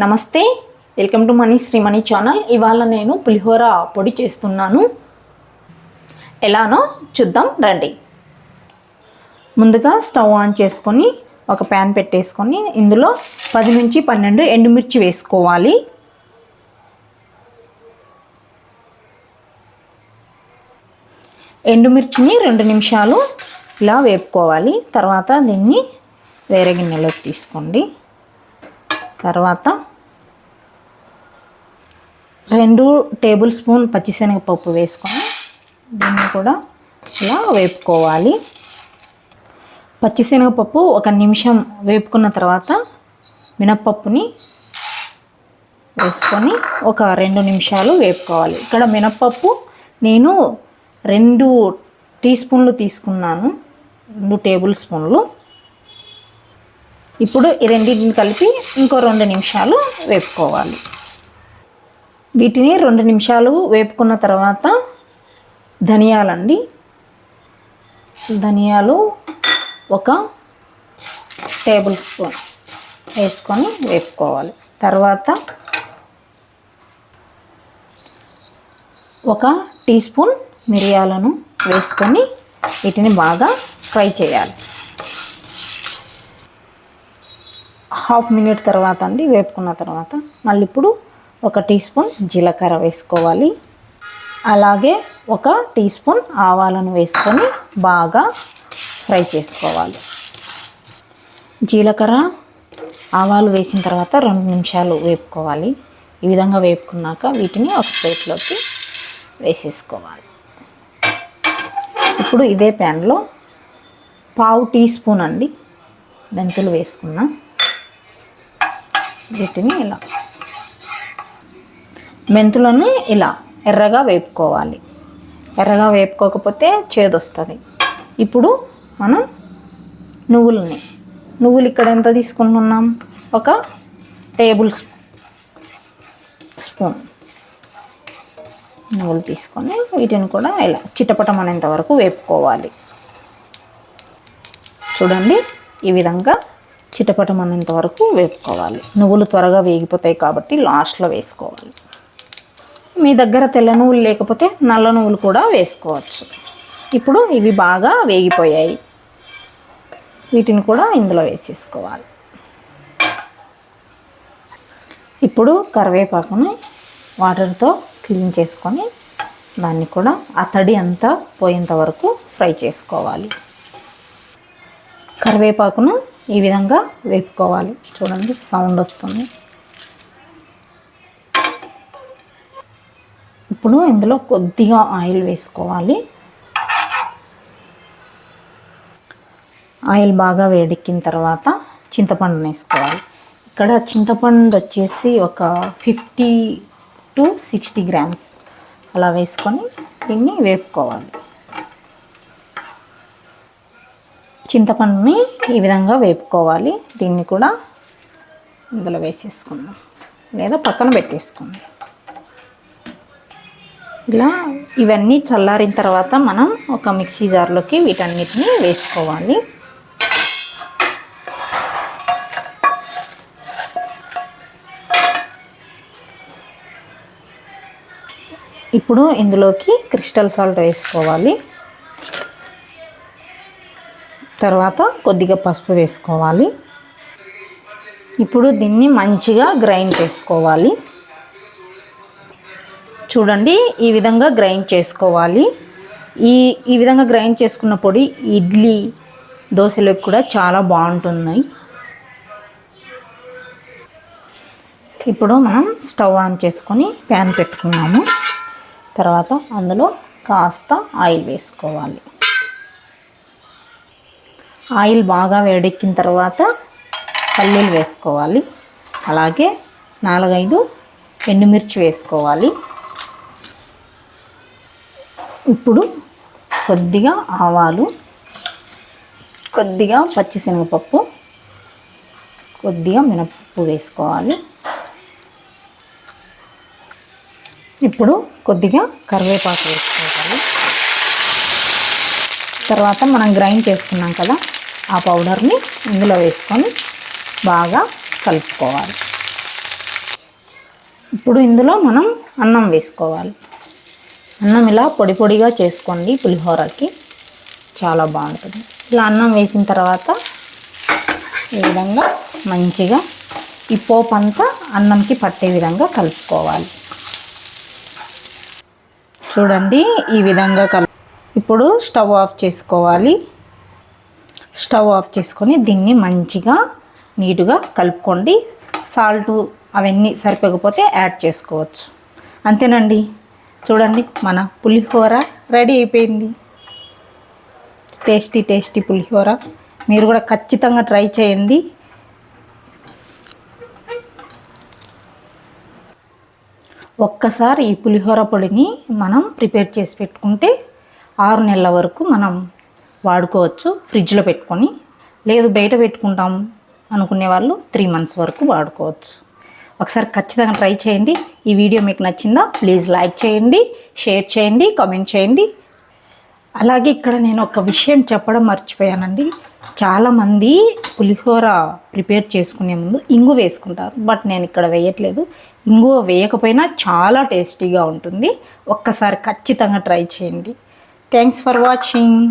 నమస్తే, welcome to Shreemani channel. ఇవాళ నేను పులిహోర పొడి చేస్తున్నాను. ఎలానో చూద్దాం రండి. ముందుగా స్టవ్ ఆన్ చేసుకొని ఒక ప్యాన్ పెట్టేసుకొని ఇందులో 10 నుంచి 12 ఎండుమిర్చి వేసుకోవాలి. ఎండుమిర్చిని 2 నిమిషాలు ఇలా వేపుకోవాలి. తర్వాత దీన్ని వేరే గిన్నెలోకి తీసుకోండి. తర్వాత 2 టేబుల్ స్పూన్ పచ్చిశనగపప్పు వేసుకొని దీన్ని కూడా ఇలా వేపుకోవాలి. పచ్చిశనగపప్పు 1 నిమిషం వేపుకున్న తర్వాత మినప్పప్పుని వేసుకొని ఒక 2 నిమిషాలు వేపుకోవాలి. ఇక్కడ మినప్పప్పు నేను 2 టీ స్పూన్లు తీసుకున్నాను, 2 టేబుల్ స్పూన్లు. ఇప్పుడు ఈ రెండింటిని కలిపి ఇంకో 2 నిమిషాలు వేపుకోవాలి. వీటిని 2 నిమిషాలు వేపుకున్న తర్వాత ధనియాలండి, ధనియాలు 1 టేబుల్ స్పూన్ వేసుకొని వేపుకోవాలి. తర్వాత 1 టీ స్పూన్ మిరియాలను వేసుకొని వీటిని బాగా ఫ్రై చేయాలి. హాఫ్ మినిట్ తర్వాత అండి వేపుకున్న తర్వాత మళ్ళీ ఇప్పుడు 1 టీ స్పూన్ జీలకర్ర వేసుకోవాలి. అలాగే 1 టీ స్పూన్ ఆవాలను వేసుకొని బాగా ఫ్రై చేసుకోవాలి. జీలకర్ర ఆవాలు వేసిన తర్వాత 2 నిమిషాలు వేపుకోవాలి. ఈ విధంగా వేపుకున్నాక వీటిని ఒక ప్లేట్లోకి వేసేసుకోవాలి. ఇప్పుడు ఇదే ప్యాన్లో 1/2 టీ స్పూన్ అండి మెంతులు వేసుకున్నాం. వీటిని ఇలా మెంతులను ఇలా ఎర్రగా వేపుకోవాలి. ఎర్రగా వేపుకోకపోతే చేదు వస్తుంది. ఇప్పుడు మనం నువ్వులు ఇక్కడ ఎంత తీసుకుంటున్నాం, 1 టేబుల్ స్పూన్ నువ్వులు తీసుకొని వీటిని కూడా ఇలా చిటపటమనేంత వరకు వేపుకోవాలి. చూడండి, ఈ విధంగా చిటపటమనేంత వరకు వేపుకోవాలి. నువ్వులు త్వరగా వేగిపోతాయి కాబట్టి లాస్ట్లో వేసుకోవాలి. మీ దగ్గర తెల్ల నువ్వులు లేకపోతే నల్ల నువ్వులు కూడా వేసుకోవచ్చు. ఇప్పుడు ఇవి బాగా వేగిపోయాయి. వీటిని కూడా ఇందులో వేసేసుకోవాలి. ఇప్పుడు కరివేపాకుని వాటర్తో క్లీన్ చేసుకొని దాన్ని కూడా ఆ తడి అంతా పోయేంత వరకు ఫ్రై చేసుకోవాలి. కరివేపాకును ఈ విధంగా వేపుకోవాలి. చూడండి, సౌండ్ వస్తుంది. ఇప్పుడు ఇందులో కొద్దిగా ఆయిల్ వేసుకోవాలి. ఆయిల్ బాగా వేడెక్కిన తర్వాత చింతపండుని వేసుకోవాలి. ఇక్కడ చింతపండు వచ్చేసి ఒక 50 to 60 గ్రామ్స్ అలా వేసుకొని దీన్ని వేపుకోవాలి. చింతపండుని ఈ విధంగా వేపుకోవాలి. దీన్ని కూడా ఇందులో వేసేసుకుందాం లేదా పక్కన పెట్టేసుకుందాం. ఇలా ఇవన్నీ చల్లారిన తర్వాత మనం ఒక మిక్సీ జార్లోకి వీటన్నిటిని వేసుకోవాలి. ఇప్పుడు ఇందులోకి క్రిస్టల్ సాల్ట్ వేసుకోవాలి. తర్వాత కొద్దిగా పసుపు వేసుకోవాలి. ఇప్పుడు దీన్ని మంచిగా గ్రైండ్ చేసుకోవాలి. చూడండి, ఈ విధంగా గ్రైండ్ చేసుకోవాలి. ఈ విధంగా గ్రైండ్ చేసుకున్న పొడి ఇడ్లీ, దోశలకు కూడా చాలా బాగుంటుంది. ఇప్పుడు మనం స్టవ్ ఆన్ చేసుకొని ప్యాన్ పెట్టుకున్నాము. తర్వాత అందులో కాస్త ఆయిల్ వేసుకోవాలి. ఆయిల్ బాగా వేడెక్కిన తర్వాత పల్లీలు వేసుకోవాలి. అలాగే 4-5 ఎండుమిర్చి వేసుకోవాలి. ఇప్పుడు కొద్దిగా ఆవాలు, కొద్దిగా పచ్చిశనగపప్పు, కొద్దిగా మినపప్పు వేసుకోవాలి. ఇప్పుడు కొద్దిగా కరివేపాకు వేసుకోవాలి. తర్వాత మనం గ్రైండ్ చేసుకున్నాం కదా, ఆ పౌడర్ని ఇందులో వేసుకొని బాగా కలుపుకోవాలి. ఇప్పుడు ఇందులో మనం అన్నం వేసుకోవాలి. అన్నం ఇలా పొడి పొడిగా చేసుకోండి, పులిహోరకి చాలా బాగుంటుంది. ఇలా అన్నం వేసిన తర్వాత ఈ విధంగా మంచిగా ఈ పోపు అంతా అన్నంకి పట్టే విధంగా కలుపుకోవాలి. చూడండి ఈ విధంగా ఇప్పుడు స్టవ్ ఆఫ్ చేసుకోవాలి. స్టవ్ ఆఫ్ చేసుకొని దీన్ని మంచిగా నీట్గా కలుపుకోండి. సాల్ట్ అవన్నీ సరిపోకపోతే యాడ్ చేసుకోవచ్చు. అంతేనండి, చూడండి మన పులిహోర రెడీ అయిపోయింది. టేస్టీ టేస్టీ పులిహోర మీరు కూడా ఖచ్చితంగా ట్రై చేయండి. ఒక్కసారి ఈ పులిహోర పొడిని మనం ప్రిపేర్ చేసి పెట్టుకుంటే 6 నెలల వరకు మనం వాడుకోవచ్చు ఫ్రిడ్జ్లో పెట్టుకొని. లేదు బయట పెట్టుకుంటాం అనుకునే వాళ్ళు 3 మంత్స్ వరకు వాడుకోవచ్చు. ఒకసారి ఖచ్చితంగా ట్రై చేయండి. ఈ వీడియో మీకు నచ్చిందా? ప్లీజ్ లైక్ చేయండి, షేర్ చేయండి, కామెంట్ చేయండి. అలాగే ఇక్కడ నేను ఒక విషయం చెప్పడం మర్చిపోయానండి. చాలామంది పులిహోర ప్రిపేర్ చేసుకునే ముందు ఇంగు వేసుకుంటారు, బట్ నేను ఇక్కడ వేయట్లేదు. ఇంగువ వేయకపోయినా చాలా టేస్టీగా ఉంటుంది. ఒక్కసారి ఖచ్చితంగా ట్రై చేయండి. Thanks for watching.